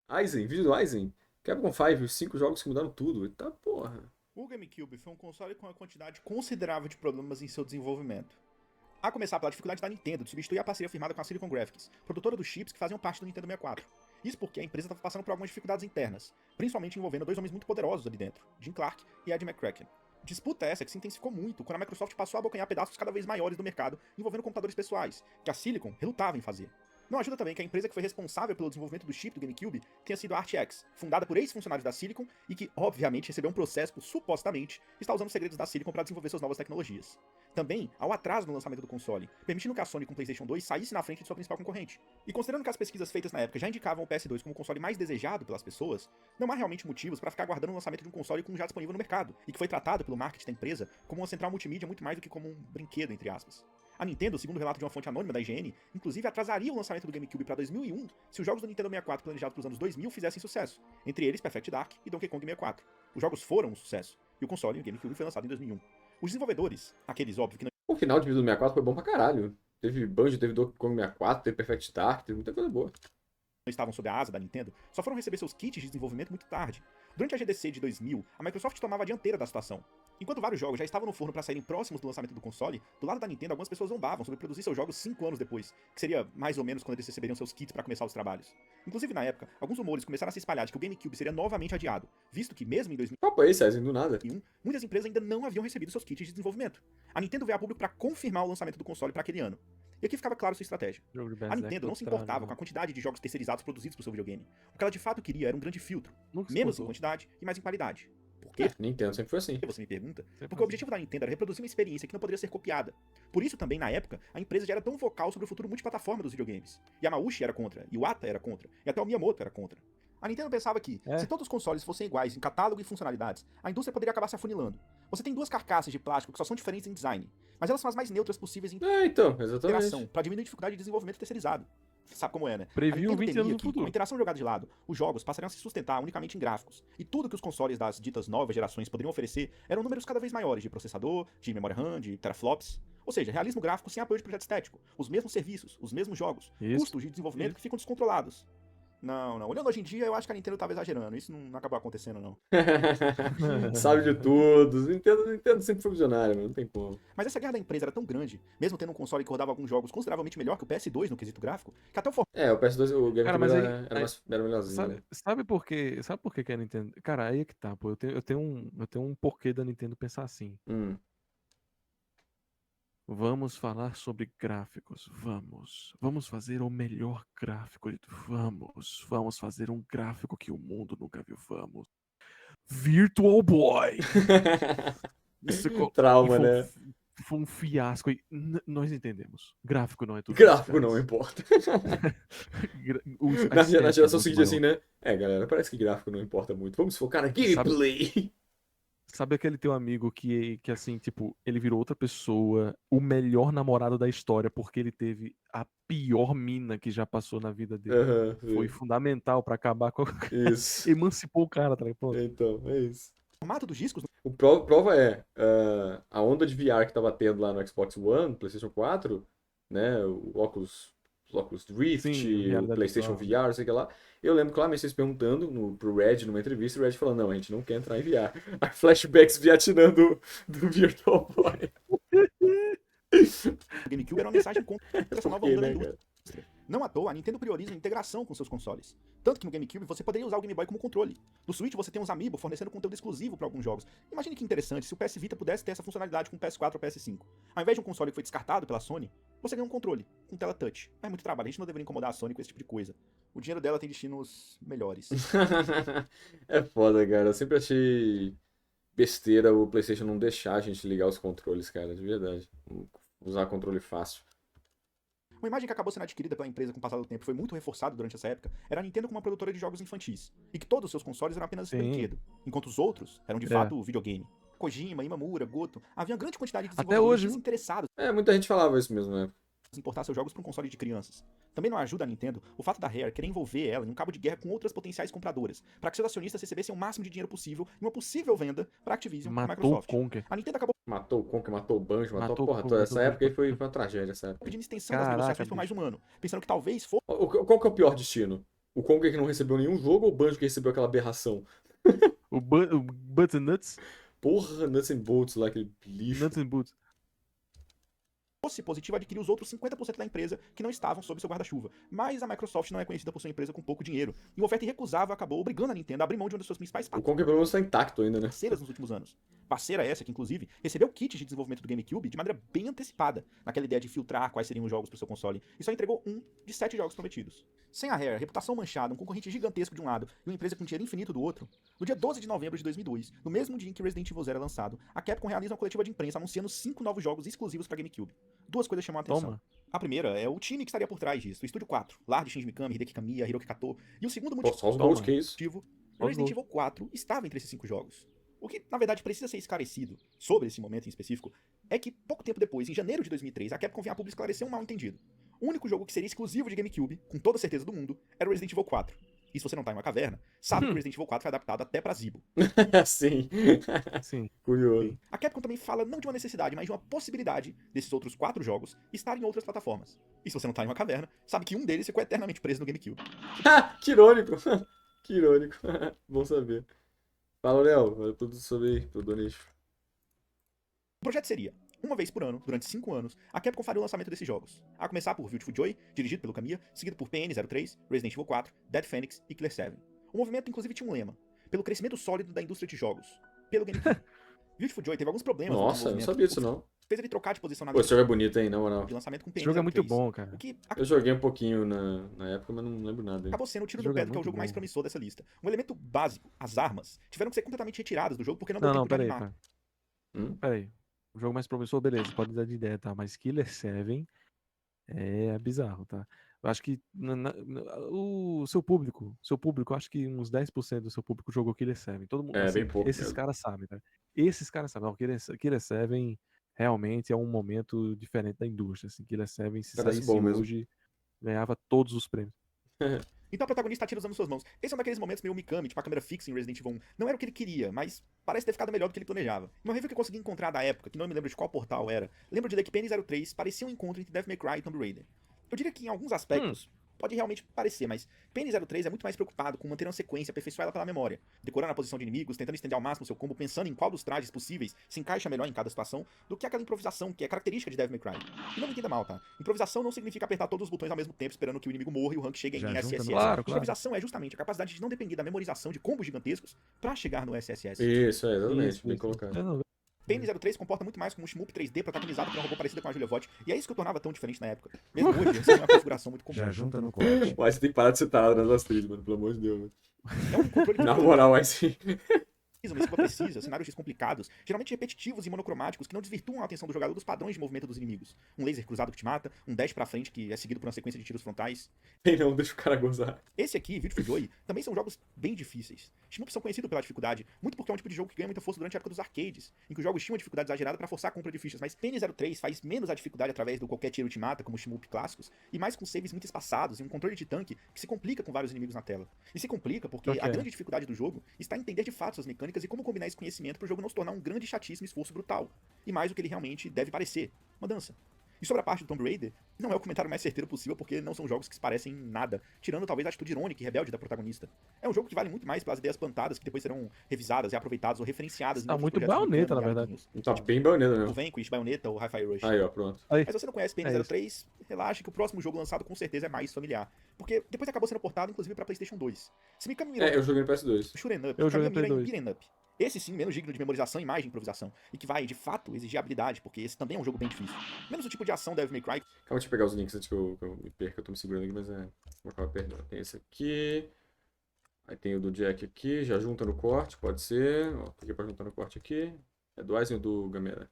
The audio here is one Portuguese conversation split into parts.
Aizen, vídeo do Aizen. Capcom 5, os 5 jogos que mudaram tudo. Eita porra. O GameCube foi um console com uma quantidade considerável de problemas em seu desenvolvimento. A começar pela dificuldade da Nintendo de substituir a parceria firmada com a Silicon Graphics, produtora dos chips que faziam parte do Nintendo 64. Isso porque a empresa estava passando por algumas dificuldades internas, principalmente envolvendo dois homens muito poderosos ali dentro, Jim Clark e Ed McCracken. Disputa essa que se intensificou muito quando a Microsoft passou a abocanhar pedaços cada vez maiores do mercado envolvendo computadores pessoais, que a Silicon relutava em fazer. Não ajuda também que a empresa que foi responsável pelo desenvolvimento do chip do GameCube tenha sido a ArtX, fundada por ex-funcionários da Silicon e que, obviamente, recebeu um processo por, supostamente, estar usando os segredos da Silicon para desenvolver suas novas tecnologias. Também há o atraso no lançamento do console, permitindo que a Sony com o PlayStation 2 saísse na frente de sua principal concorrente. E considerando que as pesquisas feitas na época já indicavam o PS2 como o console mais desejado pelas pessoas, não há realmente motivos para ficar aguardando o lançamento de um console já disponível no mercado, e que foi tratado pelo marketing da empresa como uma central multimídia muito mais do que como um brinquedo, entre aspas. A Nintendo, segundo o relato de uma fonte anônima da IGN, inclusive atrasaria o lançamento do GameCube para 2001 se os jogos do Nintendo 64 planejados para os anos 2000 fizessem sucesso, entre eles Perfect Dark e Donkey Kong 64. Os jogos foram um sucesso, e o console, o GameCube, foi lançado em 2001. Os desenvolvedores, aqueles óbvio que não O final de vídeo do 64 foi bom pra caralho. Teve Banjo, teve Donkey Kong 64, teve Perfect Dark, teve muita coisa boa. estavam sob a asa da Nintendo, só foram receber seus kits de desenvolvimento muito tarde. Durante a GDC de 2000, a Microsoft tomava a dianteira da situação. Enquanto vários jogos já estavam no forno para saírem próximos do lançamento do console, do lado da Nintendo algumas pessoas zombavam sobre produzir seus jogos 5 anos depois, que seria mais ou menos quando eles receberiam seus kits para começar os trabalhos. Inclusive na época, alguns rumores começaram a se espalhar de que o GameCube seria novamente adiado, visto que mesmo em Papo é esse, Aizen, do nada. 2001, muitas empresas ainda não haviam recebido seus kits de desenvolvimento. A Nintendo veio a público para confirmar o lançamento do console para aquele ano. E aqui ficava claro sua estratégia. Jogo de A Berserk Nintendo não do se importava com a caralho. quantidade de jogos terceirizados produzidos para o seu videogame. O que ela de fato queria era um grande filtro, Nunca se menos em importou. quantidade e mais em qualidade. Por quê? Nintendo sempre foi assim. Você me pergunta? Sempre Porque o assim. objetivo da Nintendo era reproduzir uma experiência que não poderia ser copiada. Por isso também, na época, a empresa já era tão vocal sobre o futuro multiplataforma dos videogames. Yamauchi era contra, Iwata era contra, e até o Miyamoto era contra. A Nintendo pensava que, se todos os consoles fossem iguais em catálogo e funcionalidades, a indústria poderia acabar se afunilando. Você tem duas carcaças de plástico que só são diferentes em design, mas elas são as mais neutras possíveis em É, então, exatamente. interação, para diminuir a dificuldade de desenvolvimento terceirizado. Sabe como é, né? Preview A Nintendo 20 temia anos no que, com futuro. a interação jogada de lado, os jogos passariam a se sustentar unicamente em gráficos. E tudo que os consoles das ditas novas gerações poderiam oferecer eram números cada vez maiores de processador, de memória RAM, de teraflops. Ou seja, realismo gráfico sem apoio de projeto estético, os mesmos serviços, os mesmos jogos, Isso. custos de desenvolvimento que ficam descontrolados. Não. Olhando hoje em dia, eu acho que a Nintendo tava exagerando. Isso não acabou acontecendo, não. Sabe de tudo. Nintendo sempre foi visionário, mano. Não tem como. Mas essa guerra da empresa era tão grande, mesmo tendo um console que rodava alguns jogos consideravelmente melhor que o PS2 no quesito gráfico, que até o É, o PS2, o Cara, GameCube mas aí, era melhorzinho. sabe por quê? Sabe por que que a Nintendo. Cara, aí é que tá, pô. Eu tenho um porquê da Nintendo pensar assim. Hum. Vamos falar sobre gráficos. Vamos fazer o melhor gráfico. Vamos fazer um gráfico que o mundo nunca viu. Vamos. Virtual Boy! Isso Trauma, e né? foi um fiasco. E nós entendemos. Gráfico não é tudo. Gráfico não importa. A Na estética é geração muito seguinte, maior. assim, né? É, galera, parece que gráfico não importa muito. Vamos focar na gameplay. Sabe aquele teu amigo que assim, tipo, ele virou outra pessoa, o melhor namorado da história, porque ele teve a pior mina que já passou na vida dele. Aham, Foi fundamental pra acabar com. isso. Emancipou o cara, tá ligado? Pronto. Então, é isso. formato dos discos O prova é, a onda de VR que tava tendo lá no Xbox One, PlayStation 4, né? Os Oculus Rift, Sim, o realidade PlayStation virtual. VR, não sei o que lá. Eu lembro claramente vocês perguntando pro Red numa entrevista, e o Red falando, não, a gente não quer entrar em VR. Aí flashbacks Vietnã do Virtual Boy. do GameCube era uma mensagem contra essa nova Por quê, onda da né, indústria. cara? Não à toa, a Nintendo prioriza a integração com seus consoles. Tanto que no GameCube você poderia usar o Game Boy como controle. No Switch você tem uns Amiibo fornecendo conteúdo exclusivo para alguns jogos. Imagine que interessante se o PS Vita pudesse ter essa funcionalidade com o PS4 ou PS5. Ao invés de um console que foi descartado pela Sony, você ganha um controle, com tela touch. É muito trabalho, a gente não deveria incomodar a Sony com esse tipo de coisa. O dinheiro dela tem destinos melhores. É foda, cara. Eu sempre achei besteira o PlayStation não deixar a gente ligar os controles, cara, de verdade. Usar controle fácil. Uma imagem que acabou sendo adquirida pela empresa com o passar do tempo e foi muito reforçada durante essa época era a Nintendo como uma produtora de jogos infantis, e que todos os seus consoles eram apenas Sim. brinquedo, enquanto os outros eram de fato videogame. Kojima, Imamura, Goto, havia uma grande quantidade de Até desenvolvedores hoje, desinteressados É, muita gente falava isso mesmo, né? em importar seus jogos para um console de crianças. Também não ajuda a Nintendo o fato da Rare querer envolver ela em um cabo de guerra com outras potenciais compradoras, para que seus acionistas recebessem o máximo de dinheiro possível em uma possível venda para Activision e matou o Microsoft. Conker. A Nintendo acabou Matou o Conker, matou o Banjo, matou a Matou o porra Conker, toda. matou Essa o época aí Banjo. foi uma tragédia, essa época. pedindo extensão das Caraca, negociações por mais um ano, pensando que talvez fosse Qual que é o pior destino? O Conker que não recebeu nenhum jogo ou o Banjo que recebeu aquela aberração? O Butts and Nuts? Porra, Nuts and Bolts lá, aquele lixo. Nuts and Boots. fosse positivo, adquirir os outros 50% da empresa que não estavam sob seu guarda-chuva. Mas a Microsoft não é conhecida por ser uma empresa com pouco dinheiro. E uma oferta irrecusável acabou obrigando a Nintendo a abrir mão de uma das suas principais O Conker pelo menos tá intacto ainda, né? parceiras nos últimos anos. Parceira essa que, inclusive, recebeu kits de desenvolvimento do GameCube de maneira bem antecipada, naquela ideia de filtrar quais seriam os jogos para o seu console, e só entregou um de 7 jogos prometidos. Sem a Rare, reputação manchada, um concorrente gigantesco de um lado e uma empresa com dinheiro infinito do outro, no dia 12 de novembro de 2002, no mesmo dia em que Resident Evil Zero é lançado, a Capcom realiza uma coletiva de imprensa anunciando 5 novos jogos exclusivos para GameCube. Duas coisas chamam a atenção. Toma. A primeira é o time que estaria por trás disso, o Estúdio 4, lar de Shinji Mikami, Hideki Kamiya, Hiroki Kato, e o segundo Pô, só os Toma. gols, que isso? motivo, Só os Resident gols. Evil 4 estava entre esses 5 jogos. O que, na verdade, precisa ser esclarecido sobre esse momento em específico é que, pouco tempo depois, em janeiro de 2003, a Capcom vinha a público esclarecer um mal-entendido. O único jogo que seria exclusivo de GameCube, com toda a certeza do mundo, era o Resident Evil 4. E se você não tá em uma caverna, sabe que o Resident Evil 4 foi adaptado até pra Zibo. Sim. Sim. Curioso. A Capcom também fala não de uma necessidade, mas de uma possibilidade desses outros 4 jogos estarem em outras plataformas. E se você não tá em uma caverna, sabe que um deles ficou eternamente preso no GameCube. Que irônico. Que irônico. Bom saber. Fala, Léo. Fala tudo sobre o Donation. O projeto seria, uma vez por ano, durante 5 anos, a Capcom faria o lançamento desses jogos. A começar por Beautiful Joy, dirigido pelo Kamiya, seguido por PN03, Resident Evil 4, Dead Phoenix e Killer 7. O movimento inclusive tinha um lema: pelo crescimento sólido da indústria de jogos. Pelo GameCube. Beautiful Joy teve alguns problemas no Nossa, eu não desenvolvimento, sabia disso o que não. fez ele trocar de posição na Pô, esse jogo é bonito, hein, na moral. de lançamento com PN03. Esse jogo é muito bom, cara. O que Eu joguei um pouquinho na época, mas não lembro nada. acabou sendo o tiro Esse do jogo pé é do que é o muito jogo mais bom. promissor dessa lista. Um elemento básico, as armas, tiveram que ser completamente retiradas do jogo porque não deu Não, tempo de peraí, animar. cara. Peraí. O jogo mais promissor, beleza, pode dar de ideia, tá? Mas Killer 7 é bizarro, tá? Eu acho que o seu público, eu acho que uns 10% do seu público jogou Killer 7. Todo mundo, É, assim, bem pouco esses mesmo. caras sabem, tá? Esses caras sabem. Ó, Killer 7 realmente é um momento diferente da indústria, assim. Killer 7, se Parece saísse bom mesmo. hoje, ganhava todos os prêmios. Então o protagonista atira usando suas mãos. Esse é um daqueles momentos meio Mikami, tipo a câmera fixa em Resident Evil 1. Não era o que ele queria, mas parece ter ficado melhor do que ele planejava. Uma review que eu consegui encontrar da época, que não me lembro de qual portal era, lembro de ler que PN03 parecia um encontro entre Devil May Cry e Tomb Raider. Eu diria que em alguns aspectos pode realmente parecer, mas PN03 é muito mais preocupado com manter uma sequência, aperfeiçoar ela pela memória, decorando a posição de inimigos, tentando estender ao máximo seu combo, pensando em qual dos trajes possíveis se encaixa melhor em cada situação, do que aquela improvisação que é característica de Devil May Cry. E não me entenda mal, tá? Improvisação não significa apertar todos os botões ao mesmo tempo esperando que o inimigo morra e o rank chegue Já em junta no- SSS. Claro, claro. Improvisação é justamente a capacidade de não depender da memorização de combos gigantescos pra chegar no SSS. Isso, exatamente. Isso, Bem isso. colocado. É, não, PN03 comporta muito mais como um shmup 3D protagonizado por uma robô parecida com a Julia Vought, e é isso que o tornava tão diferente na época. Mesmo hoje, essa é uma configuração muito comum. Já junta no corte. Mas você tem que parar de citar nas trilhas, mano. Pelo amor de Deus, mano. É um controle de Na moral, assim. uma esquiva precisa, cenários X complicados, geralmente repetitivos e monocromáticos que não desvirtuam a atenção do jogador dos padrões de movimento dos inimigos. Um laser cruzado que te mata, um dash pra frente que é seguido por uma sequência de tiros frontais. Tem não, deixa o cara gozar. Esse aqui, Beautiful Joy, também são jogos bem difíceis. Shmups são conhecidos pela dificuldade, muito porque é um tipo de jogo que ganha muita força durante a época dos arcades, em que os jogos tinham uma dificuldade exagerada pra forçar a compra de fichas, mas PN03 faz menos a dificuldade através do qualquer tiro te mata, como os Shmup clássicos, e mais com saves muito espaçados e um controle de tanque que se complica com vários inimigos na tela. E se complica porque Ok. a grande dificuldade do jogo está em entender de fato suas mecânicas e como combinar esse conhecimento para o jogo não se tornar um grande chatíssimo esforço brutal, e mais do que ele realmente deve parecer, uma dança. E sobre a parte do Tomb Raider, não é o comentário mais certeiro possível porque não são jogos que se parecem em nada, tirando talvez a atitude irônica e rebelde da protagonista. É um jogo que vale muito mais pelas ideias plantadas que depois serão revisadas, reaproveitadas ou referenciadas Tá outros muito projetos do Bayonetta, Mikami na e verdade. amiguinhos. Tá bem baioneta O mesmo. Vanquish, Bayonetta ou Hi-Fi Rush. Aí, ó, pronto. Aí. Mas se você não conhece PN03, relaxe que o próximo jogo lançado com certeza é mais familiar. Porque depois acabou sendo portado, inclusive, pra PlayStation 2. Se Mikami mirou Eu joguei no PS2. o Shoot'em Up, Eu joguei Mikami mira no em Beat'em Up. Esse sim, menos digno de memorização e mais de improvisação. E que vai, de fato, exigir habilidade, porque esse também é um jogo bem difícil. Menos o tipo de ação Devil May Cry. Calma, deixa eu pegar os links antes que eu me perca. Eu tô me segurando aqui, mas vou acabar perdendo. Tem esse aqui. Aí tem o do Jack aqui. Já junta no corte, pode ser. Ó, peguei pra juntar no corte aqui. É do Aizen e do Gamera.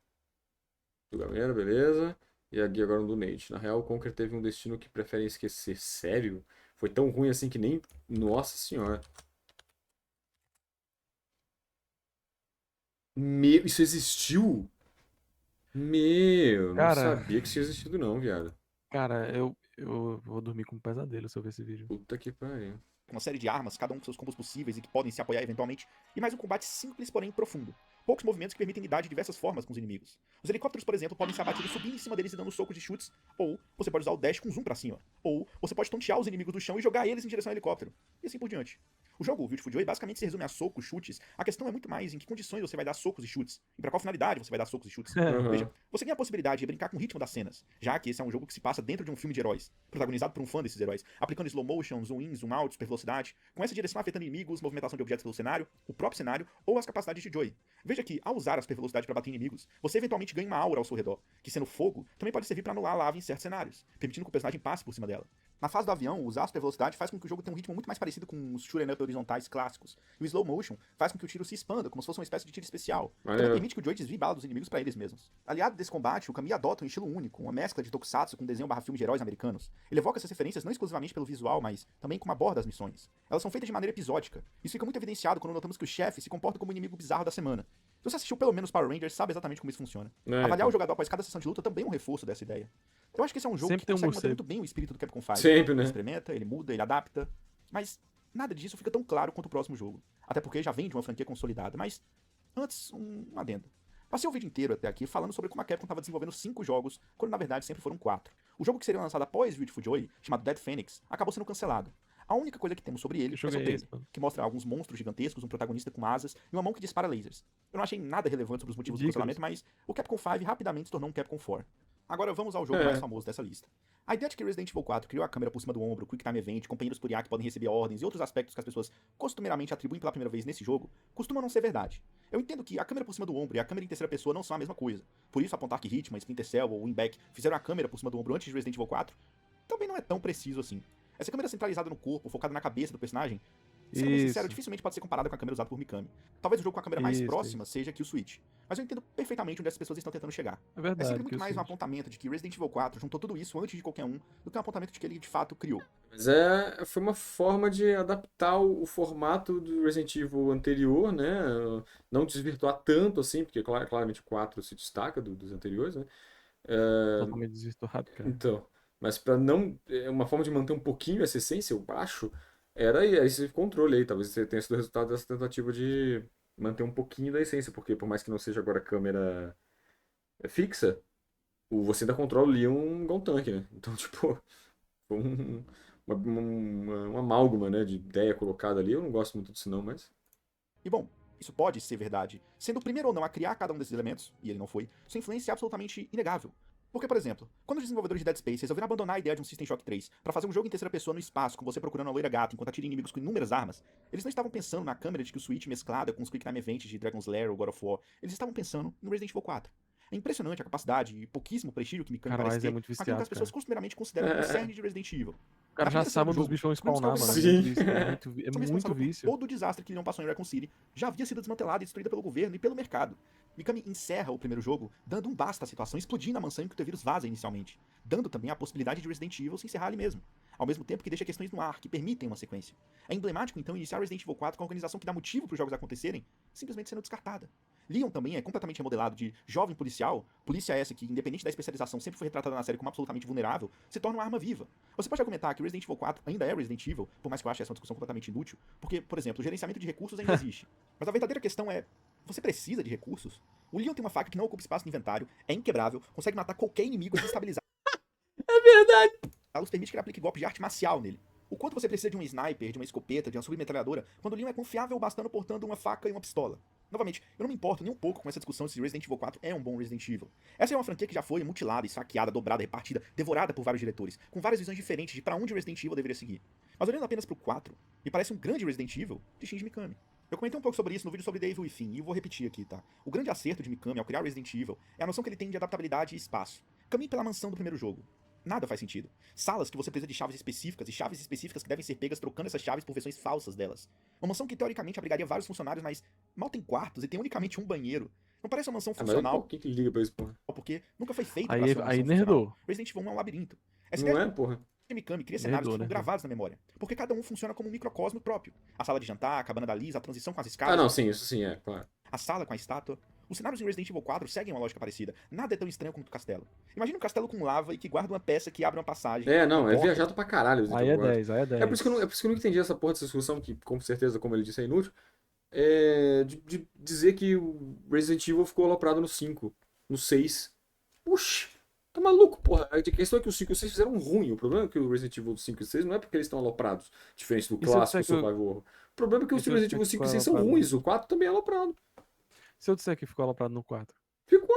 Do Gamera, beleza. E aqui agora no do Nate. Na real, o Conker teve um destino que preferem esquecer. Sério? Foi tão ruim assim que nem... Nossa senhora. Meu, isso existiu? Meu, não Cara. sabia que isso tinha existido não, viado. Cara, eu vou dormir com um pesadelo se eu ver esse vídeo. Puta que pariu. com uma série de armas, cada um com seus combos possíveis e que podem se apoiar eventualmente, e mais um combate simples, porém profundo. Poucos movimentos que permitem lidar de diversas formas com os inimigos. Os helicópteros, por exemplo, podem ser abatidos subindo em cima deles e dando socos de chutes, ou você pode usar o dash com zoom pra cima, ou você pode tontear os inimigos do chão e jogar eles em direção ao helicóptero, e assim por diante. O jogo, o Beautiful Joy, basicamente se resume a socos, chutes. A questão é muito mais em que condições você vai dar socos e chutes, e pra qual finalidade você vai dar socos e chutes. Aham. Veja, você tem a possibilidade de brincar com o ritmo das cenas, já que esse é um jogo que se passa dentro de um filme de heróis, protagonizado por um fã desses heróis, aplicando slow motion, zoom in, zoom out, super velocidade, com essa direção afetando inimigos, movimentação de objetos pelo cenário, o próprio cenário ou as capacidades de Joy. Veja que, ao usar a super velocidade para bater em inimigos, você eventualmente ganha uma aura ao seu redor, que sendo fogo, também pode servir para anular a lava em certos cenários, permitindo que o personagem passe por cima dela. Na fase do avião, usar a super velocidade faz com que o jogo tenha um ritmo muito mais parecido com os shoot'em up horizontais clássicos, e o slow motion faz com que o tiro se expanda, como se fosse uma espécie de tiro especial. Também Maneiro. permite que o Joy desvie bala dos inimigos para eles mesmos. Aliado desse combate, o Kami adota um estilo único, uma mescla de tokusatsu com desenho barra filme de heróis americanos. Ele evoca essas referências não exclusivamente pelo visual, mas também como aborda as missões. Elas são feitas de maneira episódica. Isso fica muito evidenciado quando notamos que o chefe se comporta como um inimigo bizarro da semana. Se você assistiu pelo menos Power Rangers, sabe exatamente como isso funciona. Avaliar então. o jogador após cada sessão de luta também é um reforço dessa ideia. Eu acho que esse é um jogo Sempre que tem um consegue manter morcego. muito bem o espírito do Capcom 5. Sempre, né? Ele experimenta, ele muda, ele adapta, mas nada disso fica tão claro quanto o próximo jogo. Até porque já vem de uma franquia consolidada, mas antes, um adendo. Passei o vídeo inteiro até aqui falando sobre como a Capcom estava desenvolvendo 5 jogos, quando na verdade sempre foram 4. O jogo que seria lançado após Beautiful Joy, chamado Dead Phoenix, acabou sendo cancelado. A única coisa que temos sobre ele Que é jogo seu é trailer, esse, mano? que mostra alguns monstros gigantescos, um protagonista com asas e uma mão que dispara lasers. Eu não achei nada relevante sobre os motivos do Ridículos. cancelamento, mas o Capcom 5 rapidamente se tornou um Capcom 4. Agora vamos ao jogo É. mais famoso dessa lista. A ideia de que Resident Evil 4 criou a câmera por cima do ombro, Quick Time Event, companheiros por IA que podem receber ordens e outros aspectos que as pessoas costumeiramente atribuem pela primeira vez nesse jogo, costuma não ser verdade. Eu entendo que a câmera por cima do ombro e a câmera em terceira pessoa não são a mesma coisa. Por isso, apontar que Hitman, Splinter Cell ou Winback fizeram a câmera por cima do ombro antes de Resident Evil 4 também não é tão preciso assim. Essa câmera centralizada no corpo, focada na cabeça do personagem, sendo bem sincero, Isso. dificilmente pode ser comparada com a câmera usada por Mikami. Talvez o jogo com a câmera mais Isso, próxima seja que o Switch. Mas eu entendo perfeitamente onde as pessoas estão tentando chegar. É É verdade. sempre muito que eu mais um sinto. apontamento de que Resident Evil 4 juntou tudo isso antes de qualquer um, do que um apontamento de que ele de fato criou. Mas foi uma forma de adaptar o formato do Resident Evil anterior, né? Não desvirtuar tanto assim, porque claramente o 4 se destaca dos anteriores, né? Totalmente desvirtuado, cara. Então, mas para não. É uma forma de manter um pouquinho essa essência, eu acho, era esse controle aí. Talvez tenha sido o resultado dessa tentativa de manter um pouquinho da essência, porque por mais que não seja agora câmera fixa, você ainda controla ali igual um tanque, né? Então, tipo, foi uma amálgama, né, de ideia colocada ali. Eu não gosto muito disso não, mas... E bom, isso pode ser verdade, sendo o primeiro ou não a criar cada um desses elementos, e ele não foi, sua influência é absolutamente inegável. Porque, por exemplo, quando os desenvolvedores de Dead Space resolveram abandonar a ideia de um System Shock 3 para fazer um jogo em terceira pessoa no espaço, com você procurando uma loira gata enquanto atira em inimigos com inúmeras armas, eles não estavam pensando na câmera de que o Switch mesclada com os Quick Time Events de Dragon's Lair ou God of War, eles estavam pensando no Resident Evil 4. É impressionante a capacidade e pouquíssimo prestígio que Mikami Cara, parece mas ter é muito com aquilo que viciado, as pessoas cara. costumeiramente consideram o cerne de Resident Evil. O cara Na já primeira cena sabe do onde os jogo, bichos vão quando spawnar, mano. descobre É Sim. muito, é muito, é São muito responsável por vício. todo o desastre que Leon passou em Raccoon City já havia sido desmantelada e destruída pelo governo e pelo mercado. Mikami encerra o primeiro jogo, dando um basta à situação, explodindo a mansão em que o T-Vírus vaza inicialmente, dando também a possibilidade de Resident Evil se encerrar ali mesmo, ao mesmo tempo que deixa questões no ar que permitem uma sequência. É emblemático, então, iniciar Resident Evil 4 com a organização que dá motivo para os jogos acontecerem, simplesmente sendo descartada. Leon também é completamente remodelado de jovem policial, polícia essa que, independente da especialização, sempre foi retratada na série como absolutamente vulnerável, se torna uma arma viva. Você pode argumentar que Resident Evil 4 ainda é Resident Evil, por mais que eu ache essa uma discussão completamente inútil, porque, por exemplo, o gerenciamento de recursos ainda existe. Mas a verdadeira questão é, você precisa de recursos? O Leon tem uma faca que não ocupa espaço no inventário, é inquebrável, consegue matar qualquer inimigo e desestabilizar. É verdade! A luz permite que ele aplique golpe de arte marcial nele. O quanto você precisa de um sniper, de uma escopeta, de uma submetralhadora, quando o Leon é confiável bastando portando uma faca e uma pistola. Novamente, eu não me importo nem um pouco com essa discussão se Resident Evil 4 é um bom Resident Evil. Essa é uma franquia que já foi mutilada, esfaqueada, dobrada, repartida, devorada por vários diretores, com várias visões diferentes de pra onde Resident Evil deveria seguir. Mas olhando apenas pro 4, me parece um grande Resident Evil de Shinji Mikami. Eu comentei um pouco sobre isso no vídeo sobre The Evil Within, e eu vou repetir aqui, tá? O grande acerto de Mikami ao criar Resident Evil é a noção que ele tem de adaptabilidade e espaço. Caminhe pela mansão do primeiro jogo. Nada faz sentido. Salas que você precisa de chaves específicas e chaves específicas que devem ser pegas trocando essas chaves por versões falsas delas. Uma mansão que teoricamente abrigaria vários funcionários, mas mal tem quartos e tem unicamente um banheiro. Não parece uma mansão Ah, mas funcional, por que liga pra isso, porra? porque nunca foi feito Aí, pra ser uma aí mansão funcional. nerdou. Resident Evil 1 é um labirinto. Essa Não ideia é, porra? de Mikami cria cenários que ficam Nerdou. gravados na memória, porque cada um funciona como um microcosmo próprio. A sala de jantar, a cabana da Liz, a transição com as escadas, Ah, não, sim, isso sim, é, claro. a sala com a estátua. Os cenários em Resident Evil 4 seguem uma lógica parecida. Nada é tão estranho quanto o castelo. Imagina um castelo com lava e que guarda uma peça que abre uma passagem. Não, uma é porta. viajado pra caralho. Resident Aí é Evil 4. 10, aí é 10. É por isso que eu não entendi essa porra dessa discussão, que com certeza, como ele disse, é inútil. De dizer que o Resident Evil ficou aloprado no 5, no 6. Puxa, tá maluco, porra. A questão é que o 5 e o 6 fizeram ruim. O problema é que o Resident Evil 5 e 6 não é porque eles estão aloprados, diferente do E se eu clássico disser que o- Survival Horror. O problema é que e os se eu Resident disser Evil que 5 e ficou 6 são aloprado? ruins, o 4 também é aloprado. Se eu disser que ficou aloprado no 4, Ficou,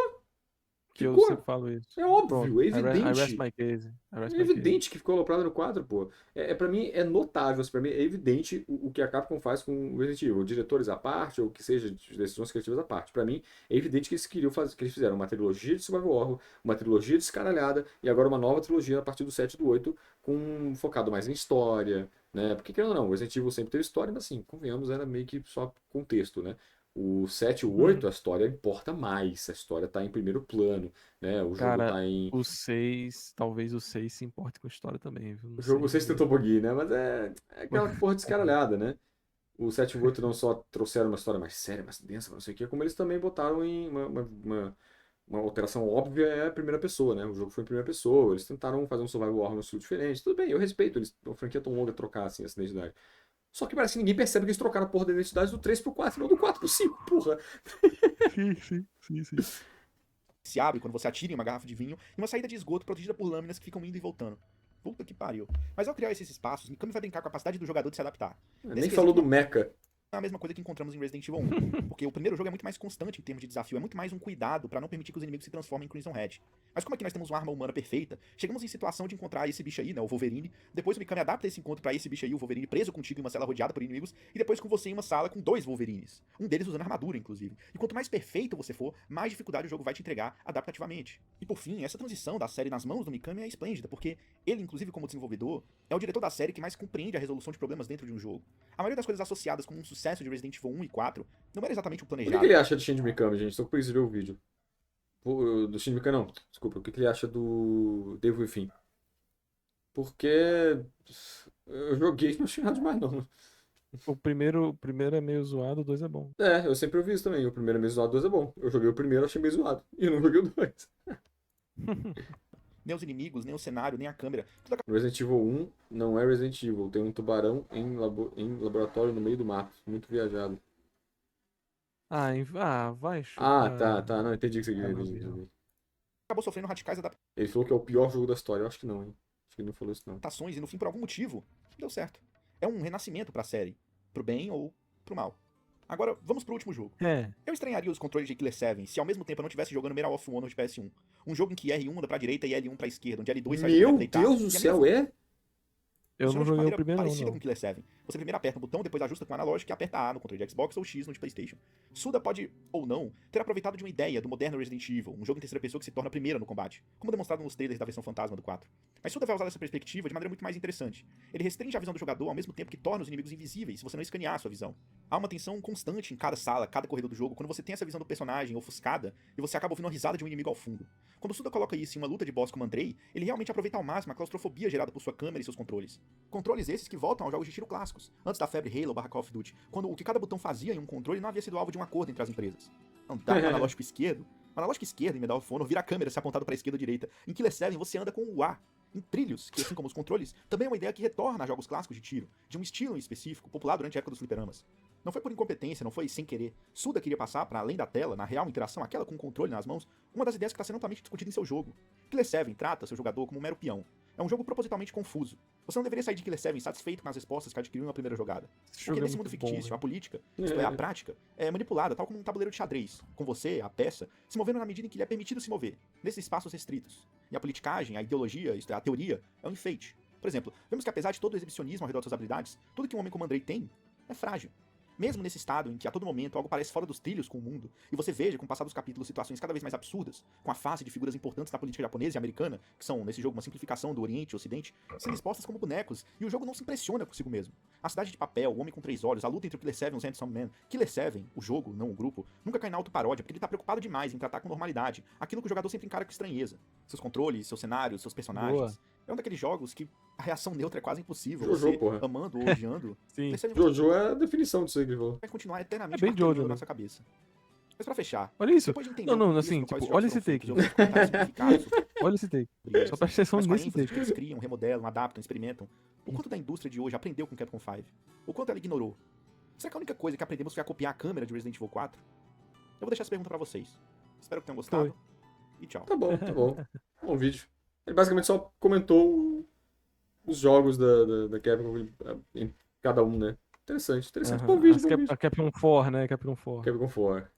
que eu ficou. sempre falo isso. É óbvio, Pronto, é I rest evidente. my case. I rest É my case. evidente que ficou aloprado no 4, pô. Pra mim é notável, pra mim é evidente o que a Capcom faz com o Resident Evil. Diretores à parte, ou que seja, decisões criativas à parte. Pra mim é evidente que eles queriam fazer, que eles fizeram uma trilogia de Survival Horror, uma trilogia descaralhada, e agora uma nova trilogia a partir do 7 e do 8, focado mais em história, né? Porque, querendo ou não, o Resident Evil sempre teve história, mas assim, convenhamos, era meio que só contexto, né? O 7 e o 8, a história importa mais, a história tá em primeiro plano, né? O jogo Cara, tá em... o 6, talvez o 6 se importe com história também, viu? Não O jogo, sei vocês tentou buggy, né? Mas é aquela porra descaralhada, né? O 7 e o 8 não só trouxeram uma história mais séria, mais densa, não sei o quê, como eles também botaram em uma alteração óbvia é a primeira pessoa, né? O jogo foi em primeira pessoa, eles tentaram fazer um survival horror num estilo diferente. Tudo bem, eu respeito, a franquia é tão longa trocar assim essa identidade. Só que parece que ninguém percebe que eles trocaram a porra da identidade do 3 pro 4, não do 4 pro 5, porra. Sim. Se abre quando você atira em uma garrafa de vinho e uma saída de esgoto protegida por lâminas que ficam indo e voltando. Puta que pariu. Mas ao criar esses espaços, Mikami vai brincar com a capacidade do jogador de se adaptar. Nem falou do Mecha. É a mesma coisa que encontramos em Resident Evil 1, porque o primeiro jogo é muito mais constante em termos de desafio, é muito mais um cuidado pra não permitir que os inimigos se transformem em Crimson Head. Mas como aqui nós temos uma arma humana perfeita, chegamos em situação de encontrar esse bicho aí, né, o Wolverine, depois o Mikami adapta esse encontro pra esse bicho aí, o Wolverine preso contigo em uma cela rodeada por inimigos, e depois com você em uma sala com 2 Wolverines, um deles usando armadura, inclusive. E quanto mais perfeito você for, mais dificuldade o jogo vai te entregar adaptativamente. E por fim, essa transição da série nas mãos do Mikami é esplêndida, porque ele, inclusive como desenvolvedor, é o diretor da série que mais compreende a resolução de problemas dentro de um jogo. A maioria das coisas associadas com um sucesso de Resident Evil 1 e 4 não era exatamente o O que planejado. ele acha de Shinji Mikami, gente? Tô com preguiça de ver o vídeo. Do Shinji Mikami, não. Desculpa, o que ele acha do Devil Within? Porque eu joguei e não achei nada demais, não. O primeiro é meio zoado, o 2 é bom. Eu sempre ouvi isso também. O primeiro é meio zoado, o 2 é bom. Eu joguei o primeiro, achei meio zoado. E eu não joguei o 2. Nem os inimigos, nem o cenário, nem a câmera. Tudo Resident Evil 1 não é Resident Evil. Tem um tubarão em laboratório no meio do mato. Muito viajado. Vai chutar. Tá. Não, entendi o que você queria Ah, não dizer. vi, não. acabou sofrendo radicais Ele falou que é o pior jogo da história. Eu acho que não, hein? Acho que ele não falou isso, não. adaptações e no fim, por algum motivo, deu certo. É um renascimento pra série. Pro bem ou pro mal. Agora, vamos pro último jogo. Eu estranharia os controles de Killer 7 se ao mesmo tempo eu não estivesse jogando Medal of Honor de PS1. Um jogo em que R1 anda pra direita e L1 pra esquerda, onde L2 faz o Meu boneco deitar. Deus do E a céu, mesma é? Eu não funciona de joguei o maneira primeiro, parecida não. com Killer 7. Você primeiro aperta o botão, depois ajusta com o analógico e aperta A no controle de Xbox ou X no de PlayStation. Suda pode, ou não, ter aproveitado de uma ideia do moderno Resident Evil, um jogo em terceira pessoa que se torna a primeira no combate, como demonstrado nos trailers da versão fantasma do 4. Mas Suda vai usar essa perspectiva de maneira muito mais interessante. Ele restringe a visão do jogador ao mesmo tempo que torna os inimigos invisíveis se você não escanear a sua visão. Há uma tensão constante em cada sala, cada corredor do jogo, quando você tem essa visão do personagem ofuscada e você acaba ouvindo uma risada de um inimigo ao fundo. Quando o Suda coloca isso em uma luta de boss como Andrei, ele realmente aproveita ao máximo a claustrofobia gerada por sua câmera e seus controles. Controles esses que voltam aos jogos de tiro clássicos, antes da febre Halo/Call of Duty, quando o que cada botão fazia em um controle não havia sido alvo de um acordo entre as empresas. Andar no analógico esquerdo, o analógico esquerdo em Medal of Honor vira a câmera se apontado para a esquerda ou direita. Em Killer 7 você anda com o A, em trilhos, que assim como os controles, também é uma ideia que retorna a jogos clássicos de tiro, de um estilo em específico, popular durante a época dos fliperamas. Não foi por incompetência, não foi sem querer. Suda queria passar, para além da tela, na real interação, aquela com o controle nas mãos, uma das ideias que está sendo amplamente discutida em seu jogo. Killer 7 trata seu jogador como um mero peão. É um jogo propositalmente confuso. Você não deveria sair de Killer 7 satisfeito com as respostas que adquiriu na primeira jogada. Esse Porque jogo é nesse mundo muito bom, fictício, velho. a política, isto é, a prática, é manipulada, tal como um tabuleiro de xadrez, com você, a peça, se movendo na medida em que lhe é permitido se mover, nesses espaços restritos. E a politicagem, a ideologia, isto é, a teoria, é um enfeite. Por exemplo, vemos que apesar de todo o exibicionismo ao redor de suas habilidades, tudo que um homem como Andrei tem é frágil. Mesmo nesse estado em que a todo momento algo parece fora dos trilhos com o mundo, e você veja com o passar dos capítulos situações cada vez mais absurdas, com a face de figuras importantes da política japonesa e americana, que são, nesse jogo, uma simplificação do Oriente e Ocidente, sendo expostas como bonecos, e o jogo não se impressiona consigo mesmo. A cidade de papel, o homem com 3 olhos, a luta entre o Killer 7 e os Handsome Man. Killer 7, o jogo, não o grupo, nunca cai na autoparódia, porque ele tá preocupado demais em tratar com normalidade aquilo que o jogador sempre encara com estranheza. Seus controles, seus cenários, seus personagens. Boa. É um daqueles jogos que a reação neutra é quase impossível. Jojo, você, porra. amando ou odiando, Sim. Killer 7 Jojo é a definição disso aí que ele falou. vai continuar eternamente É bem martelando Jojo, na né? nossa cabeça. Mas pra fechar, Olha isso. depois de entender Não, o não, contexto assim, no qual tipo, esses olha jogos esse foram take. feitos, eu vi os comentários simplificados Olha esse take. sobre Só presta atenção mas com a nesse ênfase de que take. eles criam, remodelam, adaptam, experimentam. O quanto da indústria de hoje aprendeu com Capcom 5? O quanto ela ignorou? Será que a única coisa que aprendemos foi a copiar a câmera de Resident Evil 4? Eu vou deixar essa pergunta pra vocês. Espero que tenham gostado. E tchau. Tá bom, tá bom. Bom vídeo. Ele basicamente só comentou os jogos da Capcom em cada um, né? Interessante, interessante. Bom vídeo, bom vídeo. A Capcom 4, né? Capcom 4. Capcom 4.